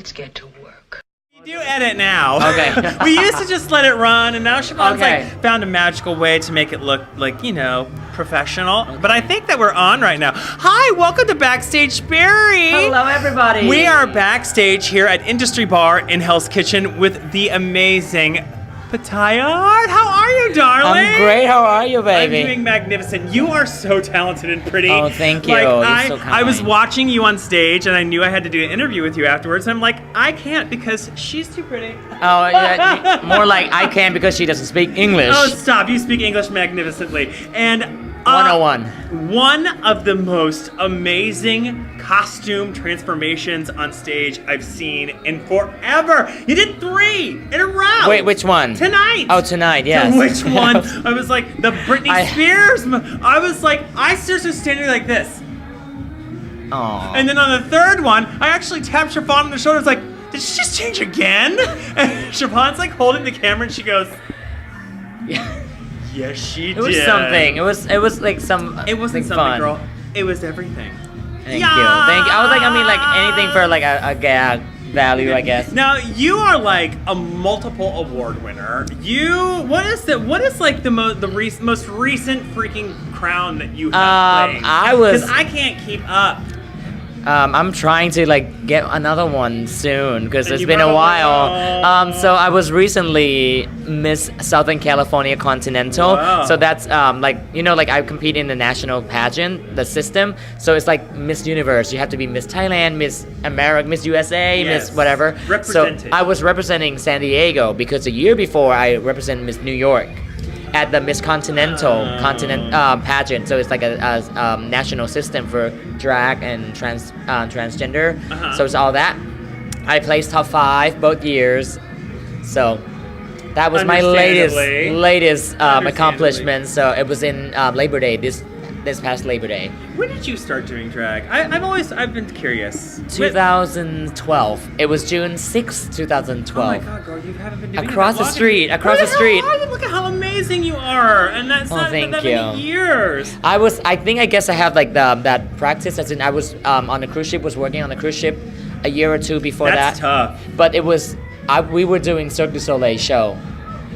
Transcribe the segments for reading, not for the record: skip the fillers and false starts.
Let's get to work. We do edit now. Okay. We used to just let it run, and now Siobhan's Okay. like found a magical way to make it look like, you know, professional. But I think that we're on right now. Hi, welcome to Backstage, Barry. Hello, everybody. We are backstage here at Industry Bar in Hell's Kitchen with the amazing Pattaya Hart. How are you, darling? I'm great. How are you, baby? I'm doing magnificent. You are so talented and pretty. Oh, thank you. Like, You're so I was kind. watching you on stage, and I knew I had to do an interview with you afterwards. And I'm like, I can't because she's too pretty. Oh, yeah, more like I can because she doesn't speak English. Oh, stop. You speak English magnificently. And 101. One of the most amazing costume transformations on stage I've seen in forever. You did 3 in a row. Wait, which one? Tonight. Oh, tonight, yes. Which one? I was like, the Britney Spears. I was like, I seriously was standing like this. Aw. And then on the third one, I actually tapped Siobhan on the shoulder. I was like, did she just change again? And Siobhan's like holding the camera, and she goes, yes, she did. It was something. It was like some. It wasn't something, fun. girl. It was everything. Thank you. I was like, I mean, like anything for like a gag value, I guess. Now you are like a multiple award winner. What is like the most recent freaking crown that you have played? Because I can't keep up. I'm trying to like get another one soon because And it's you been a probably while. So I was recently Miss Southern California Continental. Wow. So that's like, you know, like I compete in the national pageant, the system. So it's like Miss Universe. You have to be Miss Thailand, Miss America, Miss USA, Yes. Miss whatever. Represented. So I was representing San Diego because the year before I represented Miss New York at the Miss Continental pageant. So it's like a national system for drag and transgender. So it's all that. I placed top 5 both years. So that was my latest accomplishment. So it was in Labor Day, this past Labor Day. When did you start doing drag? I've been curious. 2012. It was June 6th, 2012. Oh my god, girl, you haven't been doing Across it the that long. street, across the street. Look at how amazing you are, and that's not thank that you. many years. I guess I have like that practice, as in I was on a cruise ship, was working on a cruise ship a year or 2 before That's that. tough. But we were doing Cirque du Soleil show.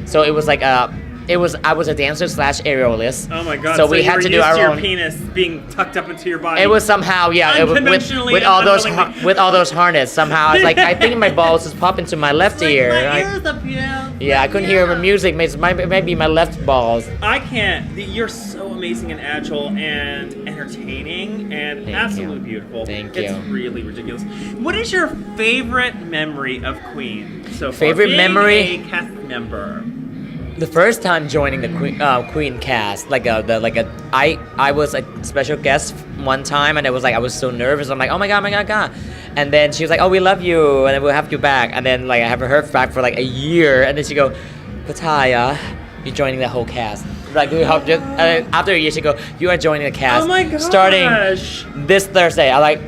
So it was like I was a dancer / aerialist. Oh my god! So we had to do our your own. penis being tucked up into your body. It was somehow, yeah, it was Unconventionally with and with all those harness. Somehow I was like, I think my balls just pop into my left ear. My ears up here. Yeah, I couldn't hear the music. Maybe my left balls. I can't. You're so amazing and agile and entertaining and Thank absolutely you. beautiful. Thank It's you. really ridiculous. What is your favorite memory of Queen so far? Favorite Being memory? a cast member. The first time joining the Queen cast, I was a special guest one time, and it was like I was so nervous. I'm like, oh my god, and then she was like, oh, we love you, and then we'll have you back. And then like I haven't heard back for like a year, and then she go, Pattaya, you're joining the whole cast. Like we hope just after a year, she go, you are joining the cast. Oh my gosh. Starting this Thursday. I'm like,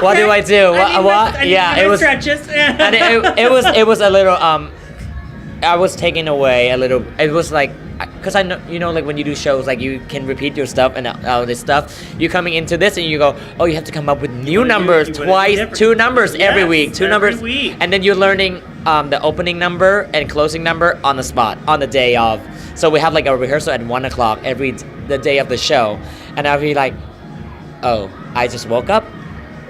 what do I do? It was stretches. And it was a little I was taken away a little. It was like, cause I know, you know, like when you do shows, like you can repeat your stuff and all this stuff. You're coming into this and you go, oh, you have to come up with new numbers twice, 2 numbers every week, 2 numbers, and then you're learning the opening number and closing number on the spot on the day of. So we have like a rehearsal at 1:00 the day of the show, and I'll be like, oh, I just woke up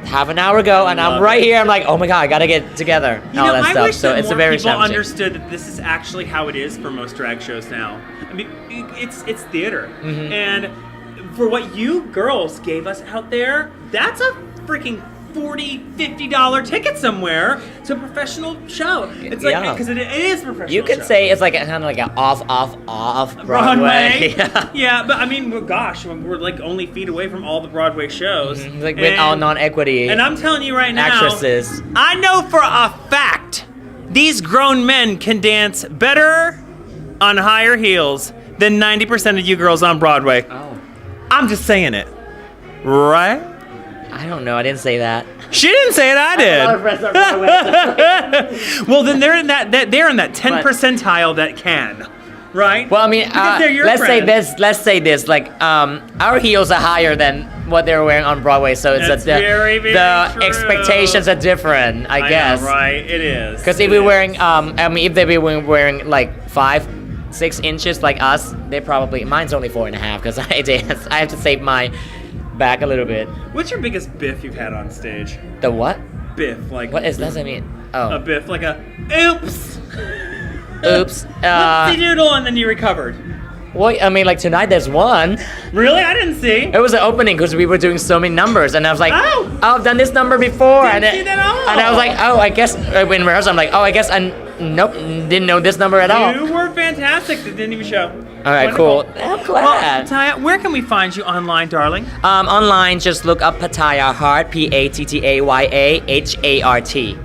half an hour ago, and I'm right here. I'm like, oh my god, I gotta get together. You know, that I stuff. wish So that it's more a very people challenging. understood that this is actually how it is for most drag shows now. I mean, it's theater, and for what you girls gave us out there, that's a freaking $40-50 ticket somewhere to a professional show. It's like, because it is a professional. You could show. say it's like kind of like an off Broadway. Yeah, but I mean, gosh, we're like only feet away from all the Broadway shows, like with all non-equity. And I'm telling you right now, actresses. I know for a fact these grown men can dance better on higher heels than 90% of you girls on Broadway. Oh, I'm just saying it, right? I don't know. I didn't say that. She didn't say it. I did. A lot of friends on Broadway. Well, then they're in that 10 percentile that can, right? Well, I mean, Because they're your let's friends. say this. Like, our heels are higher than what they're wearing on Broadway, so it's That's very, very the true. expectations are different, I guess. know, right? It is. Because if we're wearing, I mean, if they be wearing like 5-6 inches like us, they probably, mine's only 4.5 because I have to save my back a little bit. What's your biggest biff you've had on stage? The what? Biff, like What does that mean? a Oh, biff, like a oops, oops. whoopsie doodle, and then you recovered. Well, I mean, like tonight there's one. Really, I didn't see. It was an opening because we were doing so many numbers, and I was like, Oh. I've done this number before, Didn't see that at all. and I was like, oh, I guess in rehearsal, I'm like, oh, I guess nope, didn't know this number at all. You were fantastic. It didn't even show. All right, Wonderful. cool. I'm Well, glad. Taya, where can we find you online, darling? Online, just look up Pattaya Hart, Pattaya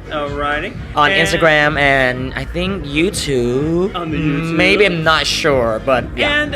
Alrighty. on And- Instagram and I think YouTube. On the YouTube. Maybe, I'm not sure, but yeah. And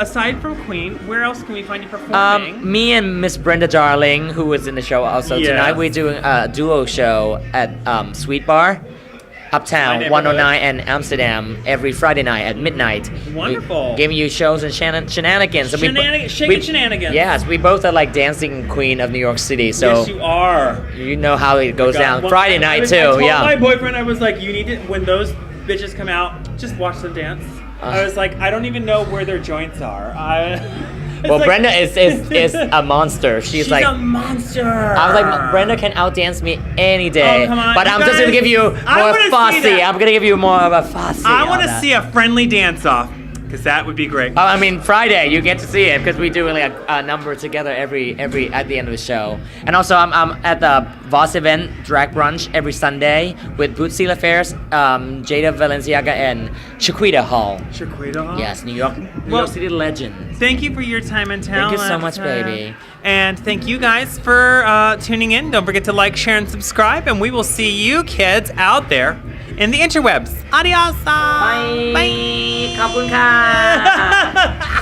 aside from Queen, where else can we find you performing? Me and Miss Brenda Darling, who was in the show also Yes. tonight, we're doing a duo show at Sweet Bar, My Uptown neighborhood. 109 in Amsterdam every Friday night at midnight. Wonderful. We giving you shows and shenanigans. So Shaking shenanigans. Yes, we both are like dancing queen of New York City. So Yes, you are. you know how it goes God, down. well, Friday I night was- too. I told Yeah. my boyfriend, I was like, you need to, when those bitches come out, just watch them dance. I was like, I don't even know where their joints are. It's Well, like- Brenda is a monster. She's like a monster. I was like, Brenda can outdance me any day. Oh, come on, but you I'm just gonna guys. give you I more wanna see fussy. that. I'm gonna give you more of a fussy. I on want to that. see a friendly dance off, because that would be great. Oh, I mean Friday you get to see it because we do like a number together every at the end of the show. And also I'm at the Voss event drag brunch every Sunday with Bootsy Affairs, Jada Valenciaga and Chiquita Hall. Shaquita. Yes, New York Well, City legend. Thank you for your time and talent. Thank you so much, baby. And thank you guys for tuning in. Don't forget to like, share, and subscribe. And we will see you kids out there in the interwebs. Adios. Bye. Bye. ขอบคุณค่ะ